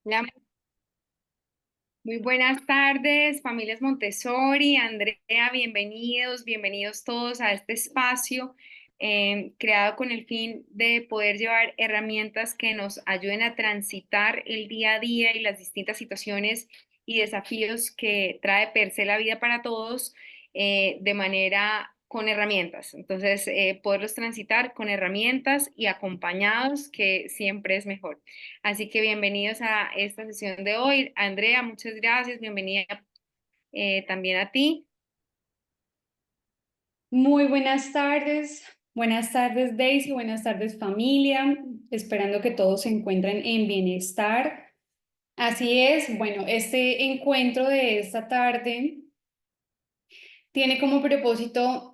Hola, muy buenas tardes, familias Montessori, Andrea, bienvenidos todos a este espacio creado con el fin de poder llevar herramientas que nos ayuden a transitar el día a día y las distintas situaciones y desafíos que trae per se la vida para todos de manera con herramientas. Entonces, poderlos transitar con herramientas y acompañados, que siempre es mejor. Así que bienvenidos a esta sesión de hoy. Andrea, muchas gracias. Bienvenida también a ti. Muy buenas tardes Daisy, buenas tardes familia, esperando que todos se encuentren en bienestar. Así es, bueno, este encuentro de esta tarde tiene como propósito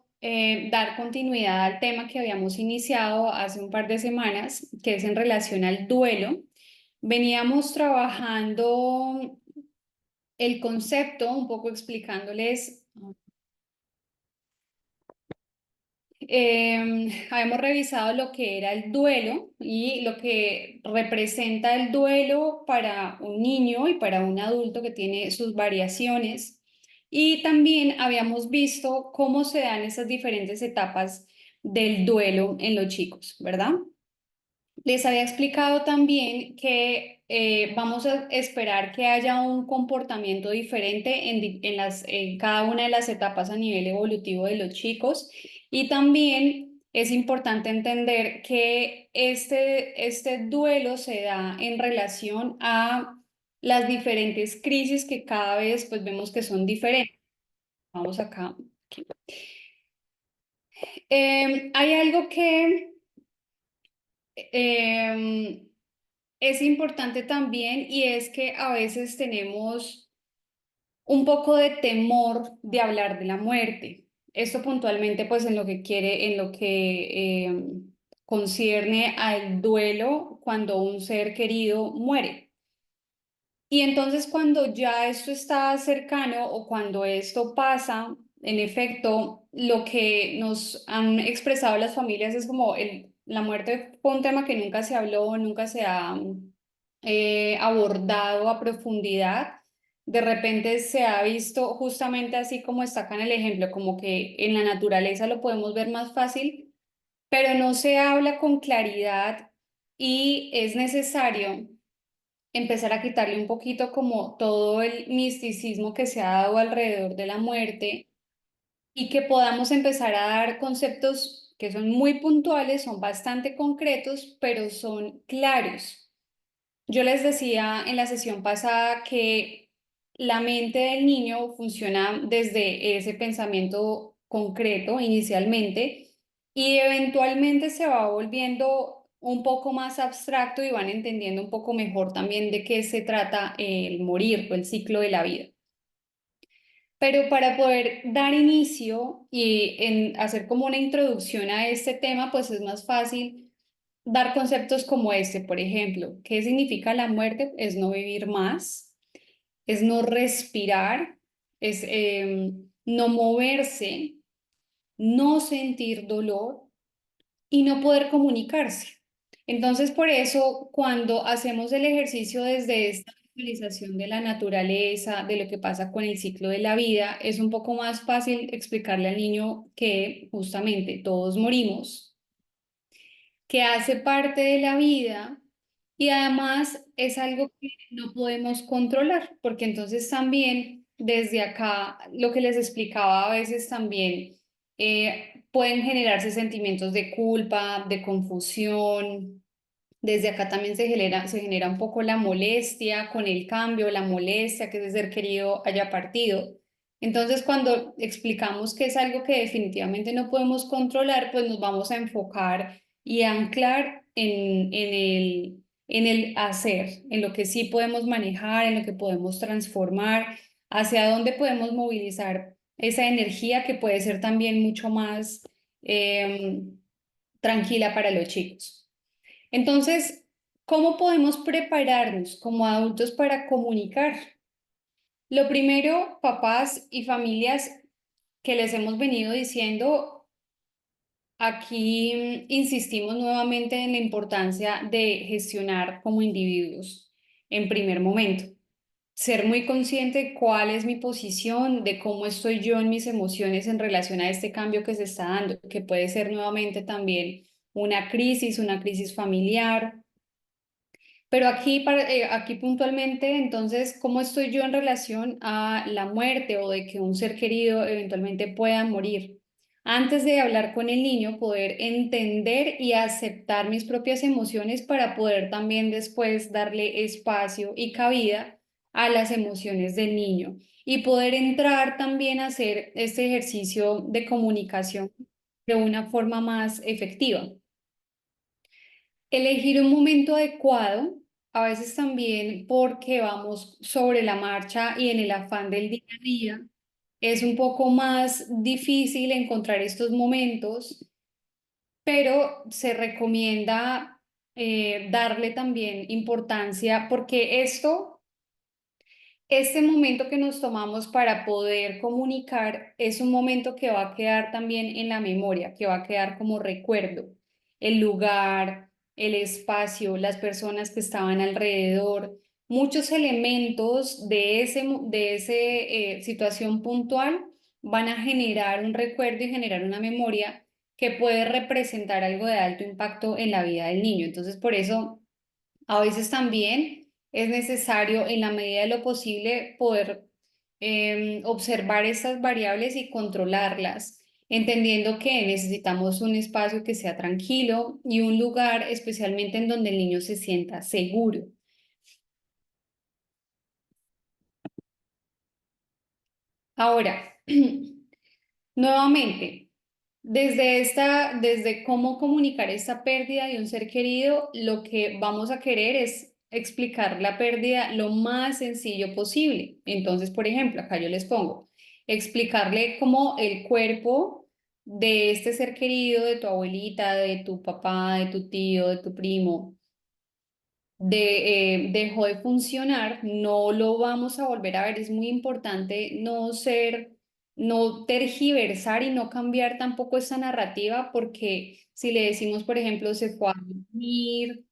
dar continuidad al tema que habíamos iniciado hace un par de semanas, que es en relación al duelo. Veníamos trabajando el concepto, un poco explicándoles. Habíamos revisado lo que era el duelo y lo que representa el duelo para un niño y para un adulto que tiene sus variaciones. Y también habíamos visto cómo se dan esas diferentes etapas del duelo en los chicos, ¿verdad? Les había explicado también que vamos a esperar que haya un comportamiento diferente en cada una de las etapas a nivel evolutivo de los chicos, y también es importante entender que este duelo se da en relación a las diferentes crisis que cada vez pues vemos que son diferentes. Vamos acá. Hay algo que em, es importante también, y es que a veces tenemos un poco de temor de hablar de la muerte. Esto puntualmente pues en lo que concierne al duelo cuando un ser querido muere. Y entonces cuando ya esto está cercano o cuando esto pasa, en efecto, lo que nos han expresado las familias es como la muerte fue un tema que nunca se habló, nunca se ha abordado a profundidad. De repente se ha visto justamente así como está acá en el ejemplo, como que en la naturaleza lo podemos ver más fácil, pero no se habla con claridad, y es necesario empezar a quitarle un poquito como todo el misticismo que se ha dado alrededor de la muerte, y que podamos empezar a dar conceptos que son muy puntuales, son bastante concretos, pero son claros. Yo les decía en la sesión pasada que la mente del niño funciona desde ese pensamiento concreto inicialmente, y eventualmente se va volviendo un poco más abstracto y van entendiendo un poco mejor también de qué se trata el morir o el ciclo de la vida. Pero para poder dar inicio y hacer como una introducción a este tema, pues es más fácil dar conceptos como este, por ejemplo. ¿Qué significa la muerte? Es no vivir más, es no respirar, es no moverse, no sentir dolor y no poder comunicarse. Entonces, por eso, cuando hacemos el ejercicio desde esta visualización de la naturaleza, de lo que pasa con el ciclo de la vida, es un poco más fácil explicarle al niño que justamente todos morimos, que hace parte de la vida, y además es algo que no podemos controlar, porque entonces también desde acá lo que les explicaba a veces también pueden generarse sentimientos de culpa, de confusión. Desde acá también se genera un poco la molestia con el cambio, la molestia que ese ser querido haya partido. Entonces, cuando explicamos que es algo que definitivamente no podemos controlar, pues nos vamos a enfocar y a anclar en el hacer, en lo que sí podemos manejar, en lo que podemos transformar, hacia dónde podemos movilizar esa energía que puede ser también mucho más tranquila para los chicos. Entonces, ¿cómo podemos prepararnos como adultos para comunicar? Lo primero, papás y familias, que les hemos venido diciendo, aquí insistimos nuevamente en la importancia de gestionar como individuos. en primer momento. Ser muy consciente de cuál es mi posición, de cómo estoy yo en mis emociones en relación a este cambio que se está dando, que puede ser nuevamente también una crisis familiar. Pero aquí, aquí puntualmente, entonces, ¿cómo estoy yo en relación a la muerte o de que un ser querido eventualmente pueda morir? Antes de hablar con el niño, poder entender y aceptar mis propias emociones para poder también después darle espacio y cabida a las emociones del niño y poder entrar también a hacer este ejercicio de comunicación de una forma más efectiva. Elegir un momento adecuado, a veces también porque vamos sobre la marcha y en el afán del día a día, es un poco más difícil encontrar estos momentos, pero se recomienda darle también importancia porque este momento que nos tomamos para poder comunicar es un momento que va a quedar también en la memoria, que va a quedar como recuerdo. El lugar, el espacio, las personas que estaban alrededor, muchos elementos de ese situación puntual van a generar un recuerdo y generar una memoria que puede representar algo de alto impacto en la vida del niño. Entonces, por eso a veces también es necesario, en la medida de lo posible, poder observar estas variables y controlarlas, entendiendo que necesitamos un espacio que sea tranquilo y un lugar especialmente en donde el niño se sienta seguro. Ahora, nuevamente, desde cómo comunicar esta pérdida de un ser querido, lo que vamos a querer es explicar la pérdida lo más sencillo posible. Entonces, por ejemplo, acá yo les pongo, explicarle cómo el cuerpo de este ser querido, de tu abuelita, de tu papá, de tu tío, de tu primo, dejó de funcionar, no lo vamos a volver a ver. Es muy importante no tergiversar y no cambiar tampoco esta narrativa, porque si le decimos, por ejemplo, se fue a dormir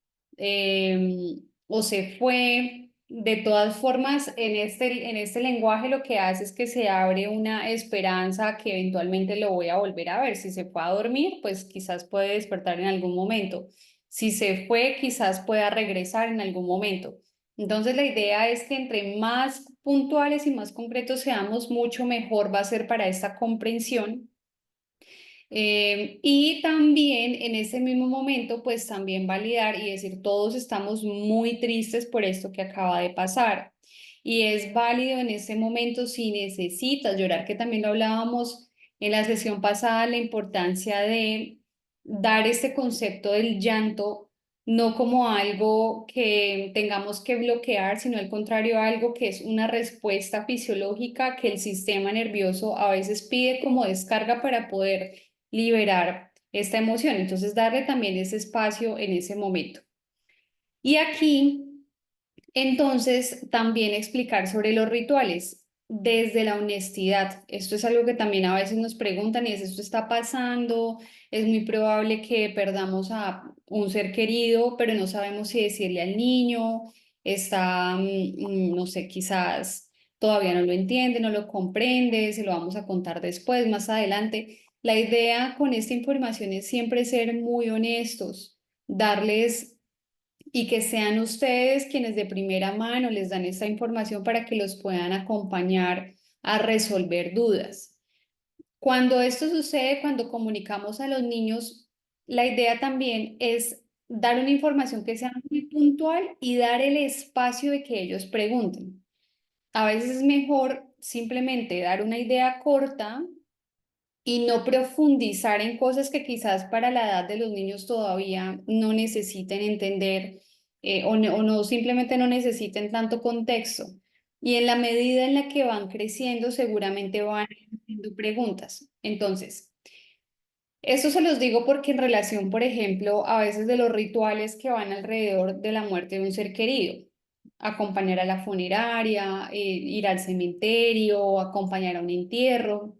o se fue, de todas formas, en este lenguaje lo que hace es que se abre una esperanza que eventualmente lo voy a volver a ver. Si se fue a dormir, pues quizás puede despertar en algún momento. Si se fue, quizás pueda regresar en algún momento. Entonces, la idea es que entre más puntuales y más concretos seamos, mucho mejor va a ser para esta comprensión. Y también en ese mismo momento, pues también validar y decir, todos estamos muy tristes por esto que acaba de pasar. Y es válido en ese momento si necesitas llorar, que también lo hablábamos en la sesión pasada, la importancia de dar este concepto del llanto no como algo que tengamos que bloquear, sino al contrario, algo que es una respuesta fisiológica que el sistema nervioso a veces pide como descarga para poder liberar esta emoción. Entonces, darle también ese espacio en ese momento. Y aquí, entonces, también explicar sobre los rituales desde la honestidad. Esto es algo que también a veces nos preguntan y es, ¿esto está pasando? Es muy probable que perdamos a un ser querido, pero no sabemos si decirle al niño. Está, no sé, quizás todavía no lo entiende, no lo comprende, se lo vamos a contar después, más adelante. La idea con esta información es siempre ser muy honestos, darles y que sean ustedes quienes de primera mano les dan esta información para que los puedan acompañar a resolver dudas. Cuando esto sucede, cuando comunicamos a los niños, la idea también es dar una información que sea muy puntual y dar el espacio de que ellos pregunten. A veces es mejor simplemente dar una idea corta y no profundizar en cosas que quizás para la edad de los niños todavía no necesiten entender o no simplemente no necesiten tanto contexto. Y en la medida en la que van creciendo, seguramente van haciendo preguntas. Entonces, esto se los digo porque en relación, por ejemplo, a veces de los rituales que van alrededor de la muerte de un ser querido, acompañar a la funeraria, ir al cementerio, acompañar a un entierro.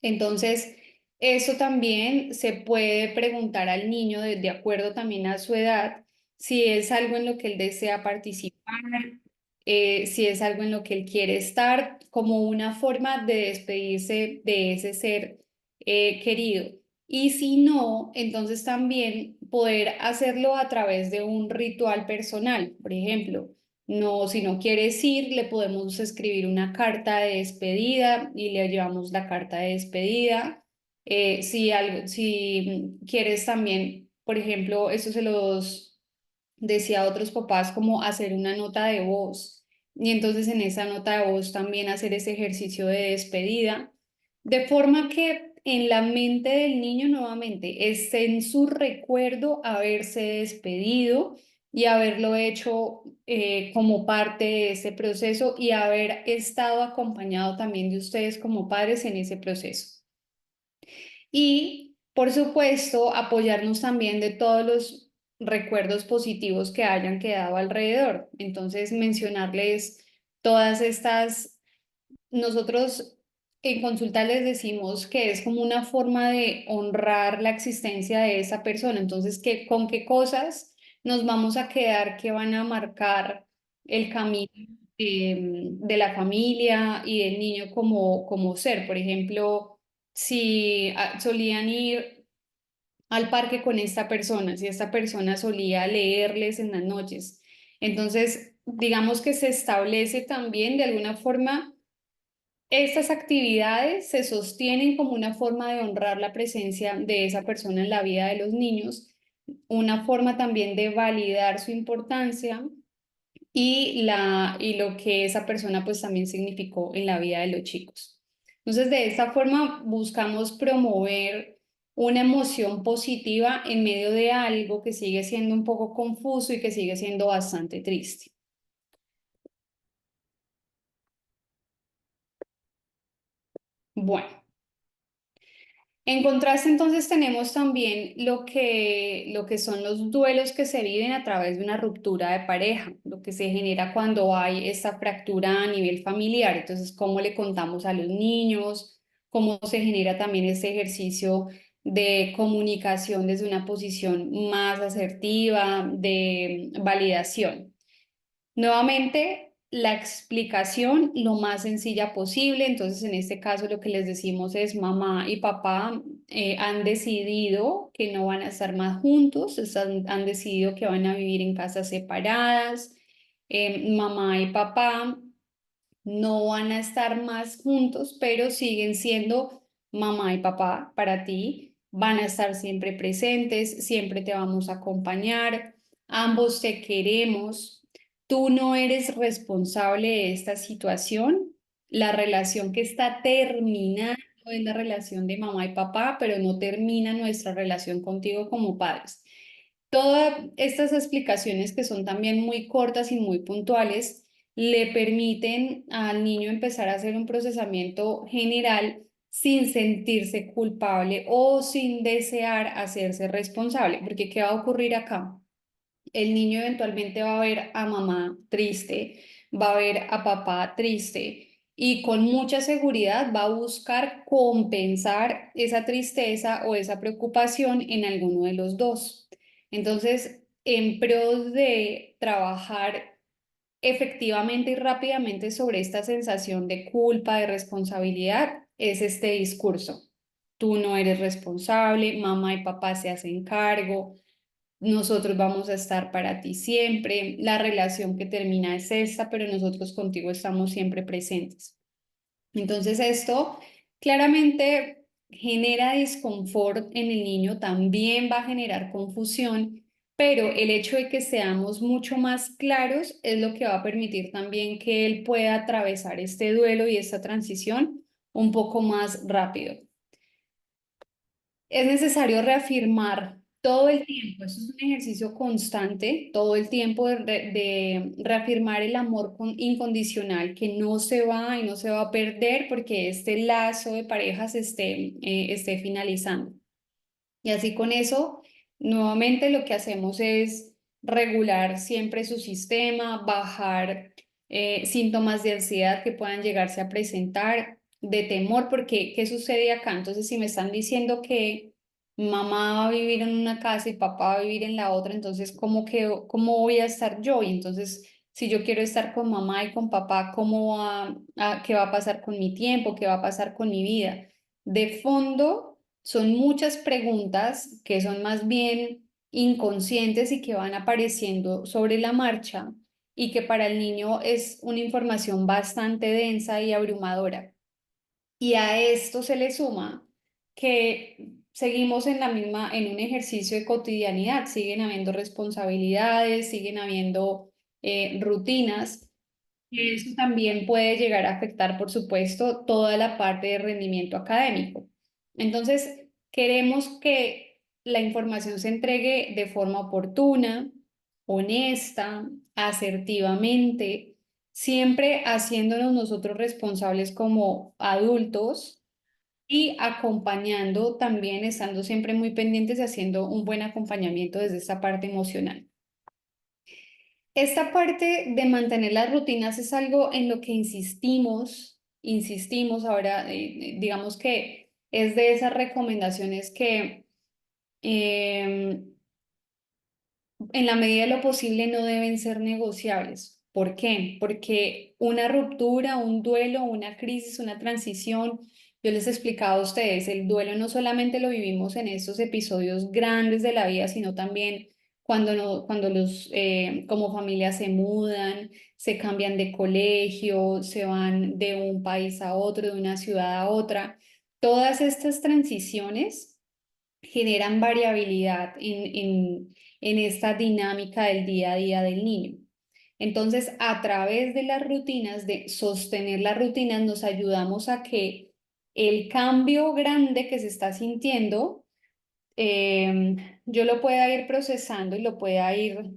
Entonces, eso también se puede preguntar al niño de acuerdo también a su edad, si es algo en lo que él desea participar. si es algo en lo que él quiere estar, como una forma de despedirse de ese ser querido. Y si no, entonces también poder hacerlo a través de un ritual personal. Por ejemplo, no, si no quieres ir, le podemos escribir una carta de despedida y le llevamos la carta de despedida. Si quieres también, por ejemplo, eso se los decía a otros papás, como hacer una nota de voz. Y entonces en esa nota de voz también hacer ese ejercicio de despedida, de forma que en la mente del niño nuevamente esté en su recuerdo haberse despedido y haberlo hecho como parte de ese proceso y haber estado acompañado también de ustedes como padres en ese proceso. Y, por supuesto, apoyarnos también de todos los recuerdos positivos que hayan quedado alrededor. Entonces, mencionarles todas estas, nosotros en consulta les decimos que es como una forma de honrar la existencia de esa persona. Entonces, con qué cosas nos vamos a quedar que van a marcar el camino de la familia y del niño como ser. Por ejemplo, si solían ir al parque con esta persona, si esta persona solía leerles en las noches. Entonces, digamos que se establece también de alguna forma, estas actividades se sostienen como una forma de honrar la presencia de esa persona en la vida de los niños, una forma también de validar su importancia y lo que esa persona pues también significó en la vida de los chicos. Entonces, de esta forma buscamos promover una emoción positiva en medio de algo que sigue siendo un poco confuso y que sigue siendo bastante triste. Bueno. En contraste, entonces tenemos también lo que son los duelos que se viven a través de una ruptura de pareja, lo que se genera cuando hay esta fractura a nivel familiar. Entonces, cómo le contamos a los niños, cómo se genera también ese ejercicio de comunicación desde una posición más asertiva, de validación. Nuevamente, la explicación lo más sencilla posible. Entonces, en este caso, lo que les decimos es mamá y papá han decidido que no van a estar más juntos, han decidido que van a vivir en casas separadas. Mamá y papá no van a estar más juntos, pero siguen siendo mamá y papá para ti. Van a estar siempre presentes, siempre te vamos a acompañar, ambos te queremos. Tú no eres responsable de esta situación. La relación que está terminando es la relación de mamá y papá, pero no termina nuestra relación contigo como padres. Todas estas explicaciones que son también muy cortas y muy puntuales le permiten al niño empezar a hacer un procesamiento general sin sentirse culpable o sin desear hacerse responsable, porque ¿qué va a ocurrir acá? El niño eventualmente va a ver a mamá triste, va a ver a papá triste y con mucha seguridad va a buscar compensar esa tristeza o esa preocupación en alguno de los dos. Entonces, en pro de trabajar efectivamente y rápidamente sobre esta sensación de culpa, de responsabilidad, es este discurso. Tú no eres responsable, mamá y papá se hacen cargo, nosotros vamos a estar para ti siempre, la relación que termina es esta, pero nosotros contigo estamos siempre presentes. Entonces esto claramente genera disconfort en el niño, también va a generar confusión, pero el hecho de que seamos mucho más claros es lo que va a permitir también que él pueda atravesar este duelo y esta transición un poco más rápido. Es necesario reafirmar todo el tiempo, eso es un ejercicio constante, todo el tiempo de reafirmar el amor incondicional que no se va y no se va a perder porque este lazo de parejas esté finalizando. Y así con eso, nuevamente lo que hacemos es regular siempre su sistema, bajar síntomas de ansiedad que puedan llegarse a presentar, de temor, porque ¿qué sucede acá? Entonces, si me están diciendo que mamá va a vivir en una casa y papá va a vivir en la otra, entonces, cómo voy a estar yo? Y entonces Si yo quiero estar con mamá y con papá, qué va a pasar con mi tiempo? ¿Qué va a pasar con mi vida? De fondo, son muchas preguntas que son más bien inconscientes y que van apareciendo sobre la marcha y que para el niño es una información bastante densa y abrumadora. Y a esto se le suma que seguimos en en un ejercicio de cotidianidad, siguen habiendo responsabilidades, siguen habiendo rutinas, y eso también puede llegar a afectar, por supuesto, toda la parte de rendimiento académico. Entonces, queremos que la información se entregue de forma oportuna, honesta, asertivamente, siempre haciéndonos nosotros responsables como adultos y acompañando también, estando siempre muy pendientes y haciendo un buen acompañamiento desde esta parte emocional. Esta parte de mantener las rutinas es algo en lo que insistimos ahora, digamos que es de esas recomendaciones que eh, en la medida de lo posible no deben ser negociables. ¿Por qué? Porque una ruptura, un duelo, una crisis, una transición, yo les he explicado a ustedes, el duelo no solamente lo vivimos en estos episodios grandes de la vida, sino también cuando los como familia se mudan, se cambian de colegio, se van de un país a otro, de una ciudad a otra. Todas estas transiciones generan variabilidad en esta dinámica del día a día del niño. Entonces, a través de las rutinas, de sostener las rutinas, nos ayudamos a que el cambio grande que se está sintiendo yo lo pueda ir procesando y lo pueda ir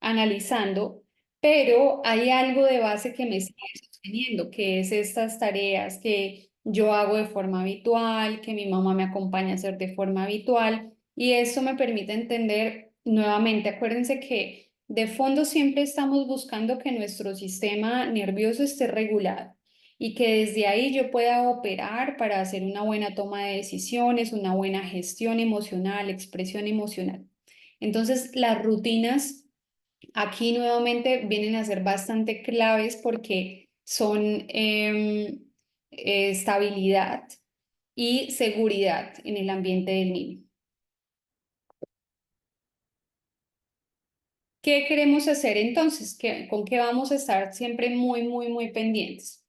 analizando, pero hay algo de base que me sigue sosteniendo, que es estas tareas que yo hago de forma habitual, que mi mamá me acompaña a hacer de forma habitual, y eso me permite entender nuevamente, acuérdense que de fondo siempre estamos buscando que nuestro sistema nervioso esté regulado y que desde ahí yo pueda operar para hacer una buena toma de decisiones, una buena gestión emocional, expresión emocional. Entonces, las rutinas aquí nuevamente vienen a ser bastante claves porque son estabilidad y seguridad en el ambiente del niño. ¿Qué queremos hacer entonces? ¿Con qué vamos a estar siempre muy pendientes?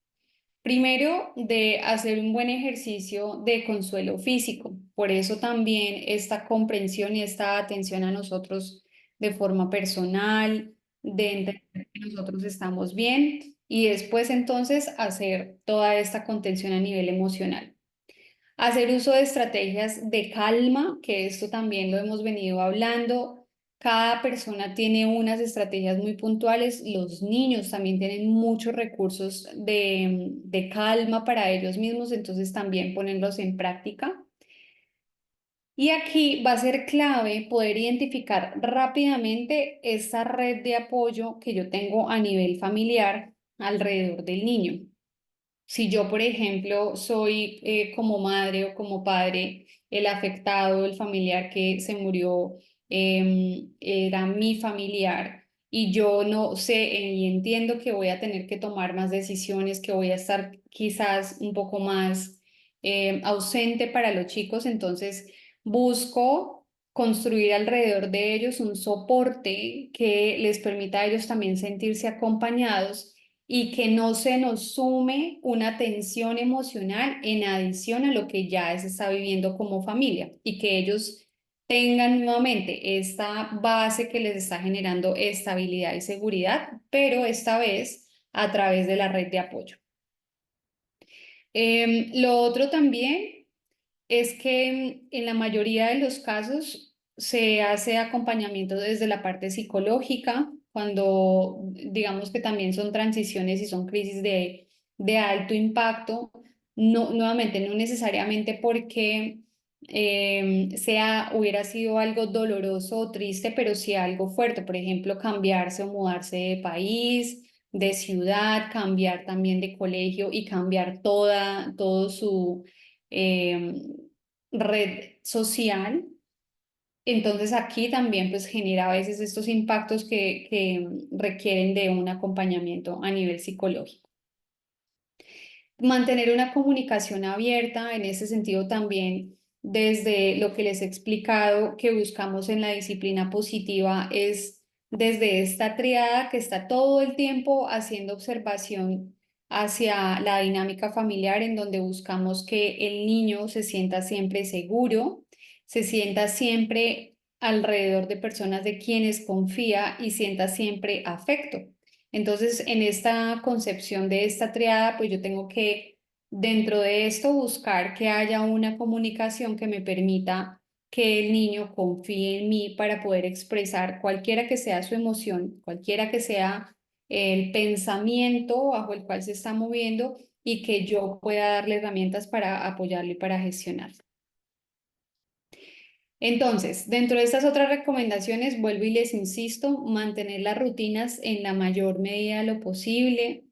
Primero, de hacer un buen ejercicio de consuelo físico. Por eso también esta comprensión y esta atención a nosotros de forma personal, de entender que nosotros estamos bien y después entonces hacer toda esta contención a nivel emocional. Hacer uso de estrategias de calma, que esto también lo hemos venido hablando. Cada persona tiene unas estrategias muy puntuales. Los niños también tienen muchos recursos de calma para ellos mismos, entonces también ponerlos en práctica. Y aquí va a ser clave poder identificar rápidamente esa red de apoyo que yo tengo a nivel familiar alrededor del niño. Si yo, por ejemplo, soy como madre o como padre el afectado, el familiar que se murió, era mi familiar y yo no sé y entiendo que voy a tener que tomar más decisiones, que voy a estar quizás un poco más ausente para los chicos, entonces busco construir alrededor de ellos un soporte que les permita a ellos también sentirse acompañados y que no se nos sume una tensión emocional en adición a lo que ya se está viviendo como familia y que ellos tengan nuevamente esta base que les está generando estabilidad y seguridad, pero esta vez a través de la red de apoyo. Lo otro también es que en la mayoría de los casos se hace acompañamiento desde la parte psicológica, cuando digamos que también son transiciones y son crisis de alto impacto, no, nuevamente no necesariamente porque hubiera sido algo doloroso o triste, pero sí algo fuerte, por ejemplo, cambiarse o mudarse de país, de ciudad, cambiar también de colegio y cambiar todo su red social. Entonces aquí también pues genera a veces estos impactos que requieren de un acompañamiento a nivel psicológico. Mantener una comunicación abierta, en ese sentido también, desde lo que les he explicado que buscamos en la disciplina positiva, es desde esta triada que está todo el tiempo haciendo observación hacia la dinámica familiar, en donde buscamos que el niño se sienta siempre seguro, se sienta siempre alrededor de personas de quienes confía y sienta siempre afecto. Entonces, en esta concepción de esta triada, pues yo tengo que, dentro de esto, buscar que haya una comunicación que me permita que el niño confíe en mí para poder expresar cualquiera que sea su emoción, cualquiera que sea el pensamiento bajo el cual se está moviendo y que yo pueda darle herramientas para apoyarlo y para gestionar. Entonces, dentro de estas otras recomendaciones, vuelvo y les insisto, mantener las rutinas en la mayor medida de lo posible,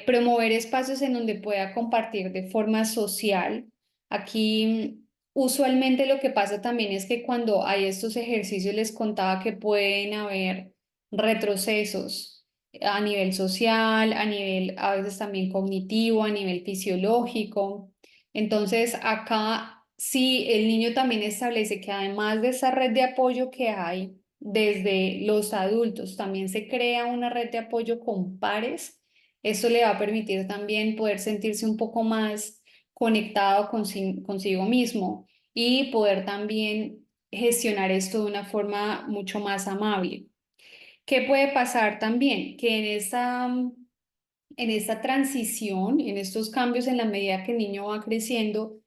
promover espacios en donde pueda compartir de forma social. Aquí usualmente lo que pasa también es que cuando hay estos ejercicios les contaba que pueden haber retrocesos a nivel social, a nivel a veces también cognitivo, a nivel fisiológico. Entonces acá sí el niño también establece que además de esa red de apoyo que hay desde los adultos, también se crea una red de apoyo con pares. Esto le va a permitir también poder sentirse un poco más conectado consigo mismo y poder también gestionar esto de una forma mucho más amable. ¿Qué puede pasar también? Que en esta transición, en estos cambios en la medida que el niño va creciendo,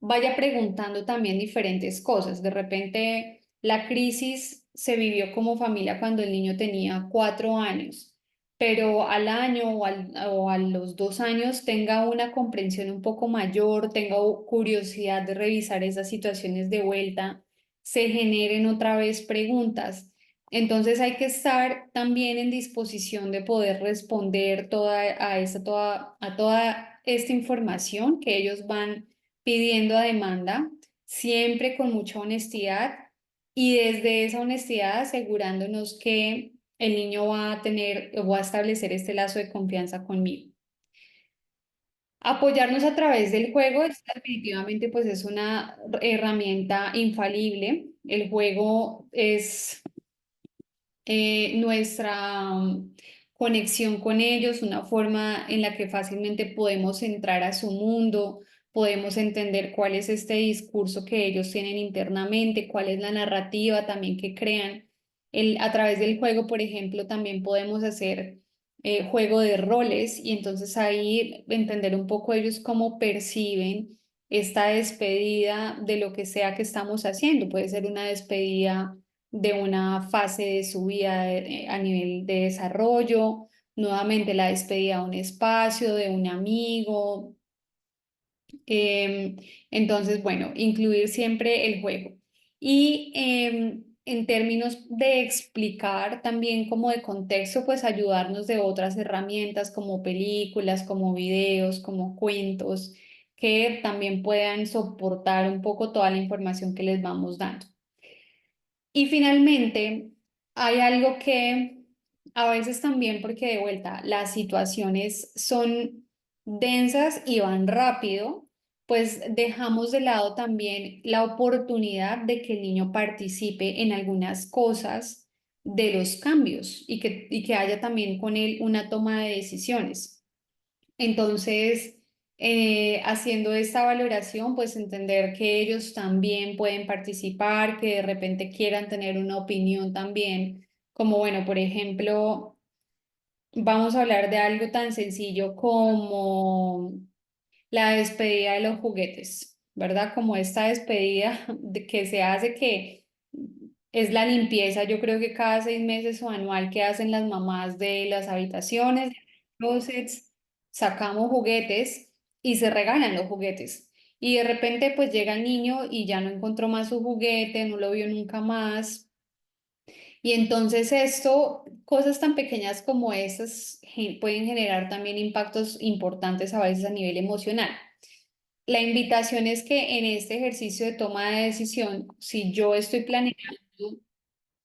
vaya preguntando también diferentes cosas. De repente, la crisis se vivió como familia cuando el niño tenía 4 años, pero al año o a los 2 años tenga una comprensión un poco mayor, tenga curiosidad de revisar esas situaciones de vuelta, se generen otra vez preguntas. Entonces hay que estar también en disposición de poder responder a toda esta información que ellos van pidiendo a demanda, siempre con mucha honestidad y desde esa honestidad asegurándonos que el niño va a tener o va a establecer este lazo de confianza conmigo. Apoyarnos a través del juego definitivamente pues es una herramienta infalible. El juego es nuestra conexión con ellos, una forma en la que fácilmente podemos entrar a su mundo, podemos entender cuál es este discurso que ellos tienen internamente, cuál es la narrativa también que crean. A través del juego, por ejemplo, también podemos hacer juego de roles y entonces ahí entender un poco ellos cómo perciben esta despedida de lo que sea que estamos haciendo. Puede ser una despedida de una fase de su vida a nivel de desarrollo, nuevamente la despedida de un espacio, de un amigo. Em, entonces, bueno, incluir siempre el juego. Y en términos de explicar también como de contexto, pues ayudarnos de otras herramientas como películas, como videos, como cuentos, que también puedan soportar un poco toda la información que les vamos dando. Y finalmente, hay algo que a veces también, porque de vuelta las situaciones son densas y van rápido, pues dejamos de lado también la oportunidad de que el niño participe en algunas cosas de los cambios y que haya también con él una toma de decisiones. Entonces, haciendo esta valoración, pues entender que ellos también pueden participar, que de repente quieran tener una opinión también, como bueno, por ejemplo, vamos a hablar de algo tan sencillo como la despedida de los juguetes, ¿verdad? Como esta despedida que se hace que es la limpieza, yo creo que cada 6 meses o anual que hacen las mamás de las habitaciones, de los closets, sacamos juguetes y se regalan los juguetes. Y de repente pues llega el niño y ya no encontró más su juguete, no lo vio nunca más. Y entonces esto, cosas tan pequeñas como esas pueden generar también impactos importantes a veces a nivel emocional. La invitación es que en este ejercicio de toma de decisión, si yo estoy planeando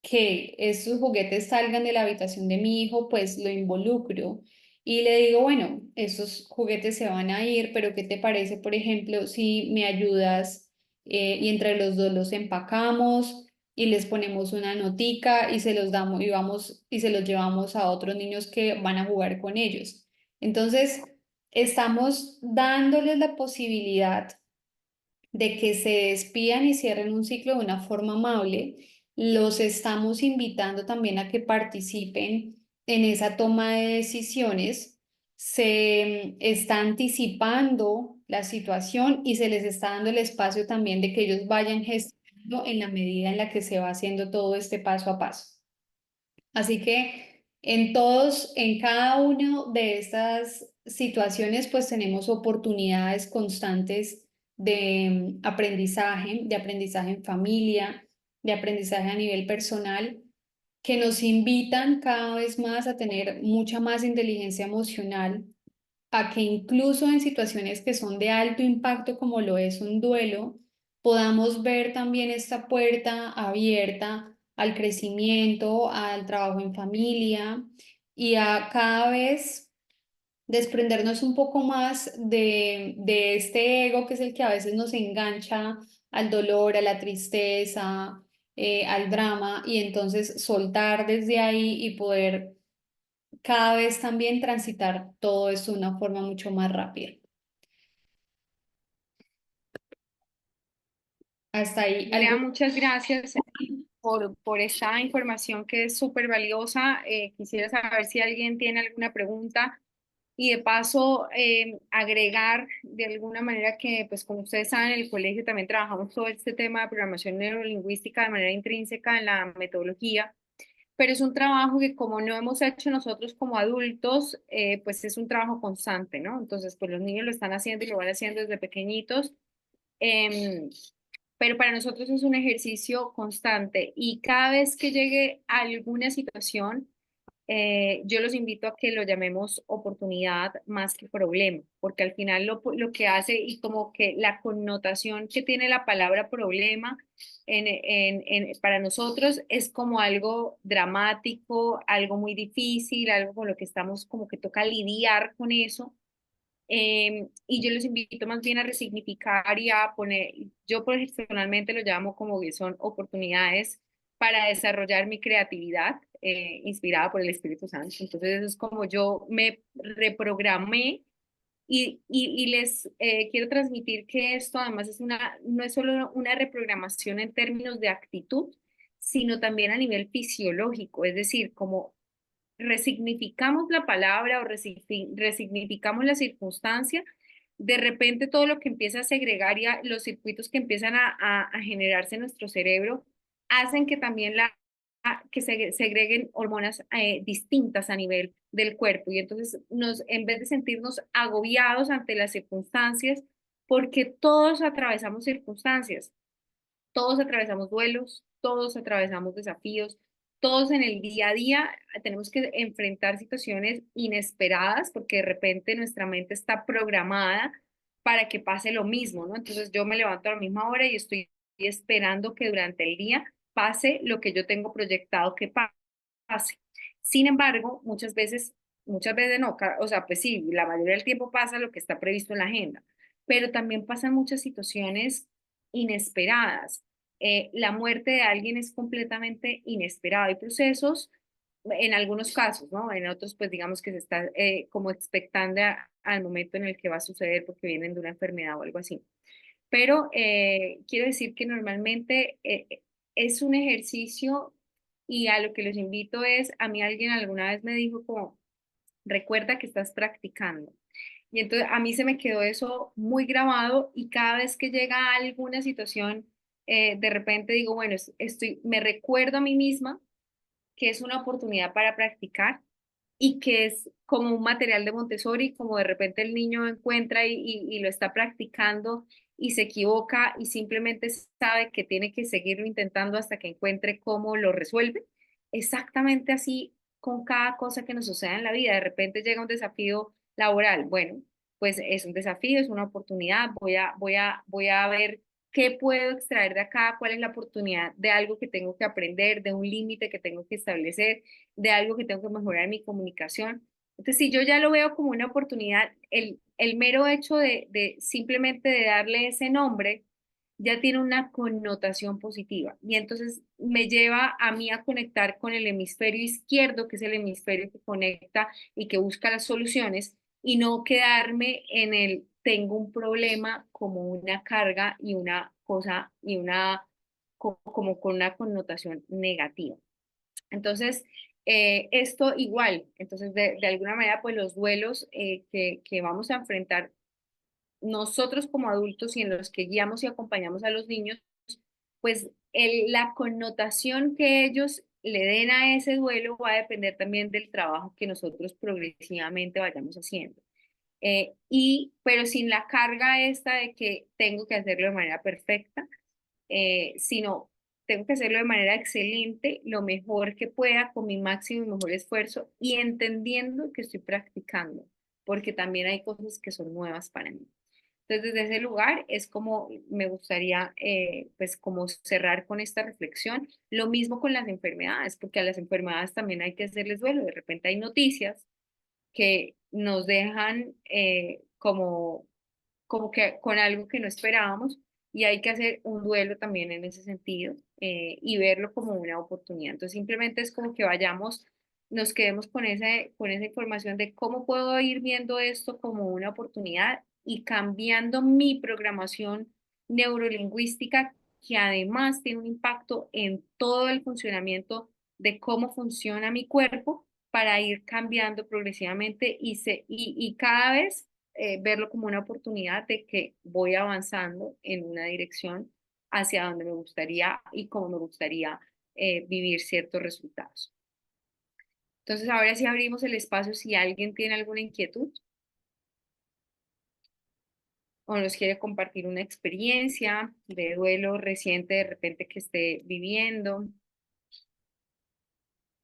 que estos juguetes salgan de la habitación de mi hijo, pues lo involucro y le digo, bueno, estos juguetes se van a ir, pero ¿qué te parece, por ejemplo, si me ayudas y entre los dos los empacamos y les ponemos una notica y se los damos y vamos y se los llevamos a otros niños que van a jugar con ellos? Entonces, estamos dándoles la posibilidad de que se despidan y cierren un ciclo de una forma amable. Los estamos invitando también a que participen en esa toma de decisiones. Se está anticipando la situación y se les está dando el espacio también de que ellos vayan gestionando en la medida en la que se va haciendo todo este paso a paso. Así que en cada una de estas situaciones, pues tenemos oportunidades constantes de de aprendizaje en familia, de aprendizaje a nivel personal, que nos invitan cada vez más a tener mucha más inteligencia emocional, a que incluso en situaciones que son de alto impacto, como lo es un duelo, podamos ver también esta puerta abierta al crecimiento, al trabajo en familia y a cada vez desprendernos un poco más de este ego que es el que a veces nos engancha al dolor, a la tristeza, al drama, y entonces soltar desde ahí y poder cada vez también transitar todo esto de una forma mucho más rápida. Hasta ahí, Andrea, algo. muchas gracias por esta información que es súper valiosa. Quisiera saber si alguien tiene alguna pregunta y de paso agregar de alguna manera que, pues como ustedes saben, en el colegio también trabajamos todo este tema de programación neurolingüística de manera intrínseca en la metodología, pero es un trabajo que como no hemos hecho nosotros como adultos, pues es un trabajo constante, ¿no? Entonces, pues los niños lo están haciendo y lo van haciendo desde pequeñitos. Em, pero para nosotros es un ejercicio constante y cada vez que llegue a alguna situación, yo los invito a que lo llamemos oportunidad más que problema, porque al final lo que hace y como que la connotación que tiene la palabra problema para nosotros es como algo dramático, algo muy difícil, algo con lo que estamos como que toca lidiar con eso. Y yo los invito más bien a resignificar y a poner, yo personalmente lo llamo como que son oportunidades para desarrollar mi creatividad inspirada por el Espíritu Santo. Entonces eso es como yo me reprogramé y les quiero transmitir que esto además es no es solo una reprogramación en términos de actitud, sino también a nivel fisiológico, es decir, como resignificamos la palabra o resignificamos la circunstancia, de repente todo lo que empieza a segregar y los circuitos que empiezan a generarse en nuestro cerebro hacen que también que se segreguen hormonas distintas a nivel del cuerpo. Y entonces en vez de sentirnos agobiados ante las circunstancias, porque todos atravesamos circunstancias, todos atravesamos duelos, todos atravesamos desafíos, todos en el día a día tenemos que enfrentar situaciones inesperadas porque de repente nuestra mente está programada para que pase lo mismo, ¿no? Entonces yo me levanto a la misma hora y estoy esperando que durante el día pase lo que yo tengo proyectado que pase. Sin embargo, muchas veces no, o sea, pues sí, la mayoría del tiempo pasa lo que está previsto en la agenda, pero también pasan muchas situaciones inesperadas. La muerte de alguien es completamente inesperada. Hay procesos, en algunos casos, ¿no? En otros, pues digamos que se está como expectante al momento en el que va a suceder porque vienen de una enfermedad o algo así. Pero quiero decir que normalmente es un ejercicio y a lo que los invito es, a mí alguien alguna vez me dijo como, recuerda que estás practicando. Y entonces a mí se me quedó eso muy grabado y cada vez que llega alguna situación, de repente digo, bueno, me recuerdo a mí misma que es una oportunidad para practicar y que es como un material de Montessori, como de repente el niño encuentra y lo está practicando y se equivoca y simplemente sabe que tiene que seguirlo intentando hasta que encuentre cómo lo resuelve. Exactamente así con cada cosa que nos suceda en la vida. De repente llega un desafío laboral. Bueno, pues es un desafío, es una oportunidad, voy a ver qué puedo extraer de acá, cuál es la oportunidad de algo que tengo que aprender, de un límite que tengo que establecer, de algo que tengo que mejorar en mi comunicación. Entonces, si yo ya lo veo como una oportunidad, el mero hecho de simplemente de darle ese nombre ya tiene una connotación positiva y entonces me lleva a mí a conectar con el hemisferio izquierdo, que es el hemisferio que conecta y que busca las soluciones y no quedarme en el tengo un problema como una carga y una cosa y una como con una connotación negativa. Entonces, esto igual, entonces de alguna manera, pues los duelos que vamos a enfrentar nosotros como adultos y en los que guiamos y acompañamos a los niños, pues la connotación que ellos le den a ese duelo va a depender también del trabajo que nosotros progresivamente vayamos haciendo. Pero sin la carga esta de que tengo que hacerlo de manera perfecta, sino tengo que hacerlo de manera excelente, lo mejor que pueda, con mi máximo y mejor esfuerzo y entendiendo que estoy practicando, porque también hay cosas que son nuevas para mí. Entonces, desde ese lugar es como me gustaría, pues, como cerrar con esta reflexión. Lo mismo con las enfermedades, porque a las enfermedades también hay que hacerles duelo. De repente hay noticias que nos dejan como que con algo que no esperábamos y hay que hacer un duelo también en ese sentido y verlo como una oportunidad. Entonces simplemente es como que vayamos, nos quedemos con esa información de cómo puedo ir viendo esto como una oportunidad y cambiando mi programación neurolingüística que además tiene un impacto en todo el funcionamiento de cómo funciona mi cuerpo para ir cambiando progresivamente y cada vez verlo como una oportunidad de que voy avanzando en una dirección hacia donde me gustaría y cómo me gustaría vivir ciertos resultados. Entonces, ahora sí abrimos el espacio si alguien tiene alguna inquietud o nos quiere compartir una experiencia de duelo reciente de repente que esté viviendo.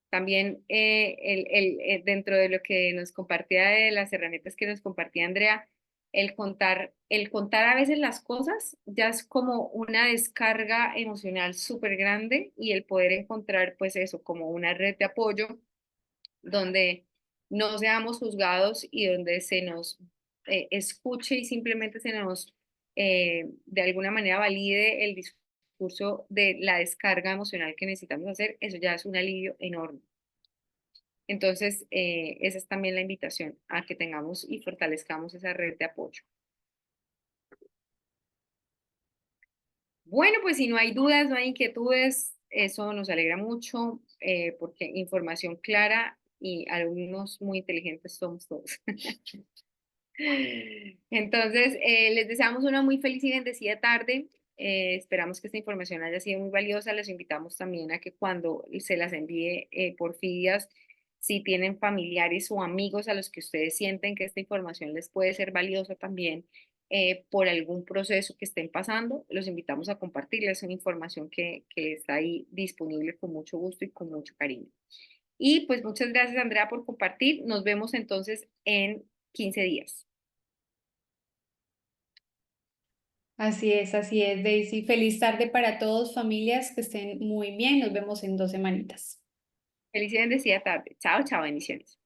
También dentro de lo que nos compartía de las herramientas que nos compartía Andrea, el contar a veces las cosas ya es como una descarga emocional súper grande y el poder encontrar pues eso como una red de apoyo donde no seamos juzgados y donde se nos escuche y simplemente se nos de alguna manera valide el discurso de la descarga emocional que necesitamos hacer, eso ya es un alivio enorme. Entonces, esa es también la invitación a que tengamos y fortalezcamos esa red de apoyo. Bueno, pues si no hay dudas, no hay inquietudes, eso nos alegra mucho porque información clara y alumnos muy inteligentes somos todos. Entonces, les deseamos una muy feliz y bendecida tarde. Esperamos que esta información haya sido muy valiosa. Les invitamos también a que cuando se las envíe por FIDIAS, si tienen familiares o amigos a los que ustedes sienten que esta información les puede ser valiosa también por algún proceso que estén pasando, los invitamos a compartirles una información que está ahí disponible con mucho gusto y con mucho cariño. Y pues muchas gracias, Andrea, por compartir. Nos vemos entonces en 15 días. Así es, Daisy. Feliz tarde para todos, familias, que estén muy bien. Nos vemos en 2 semanitas. Feliz y bendecida tarde. Chao, chao, bendiciones.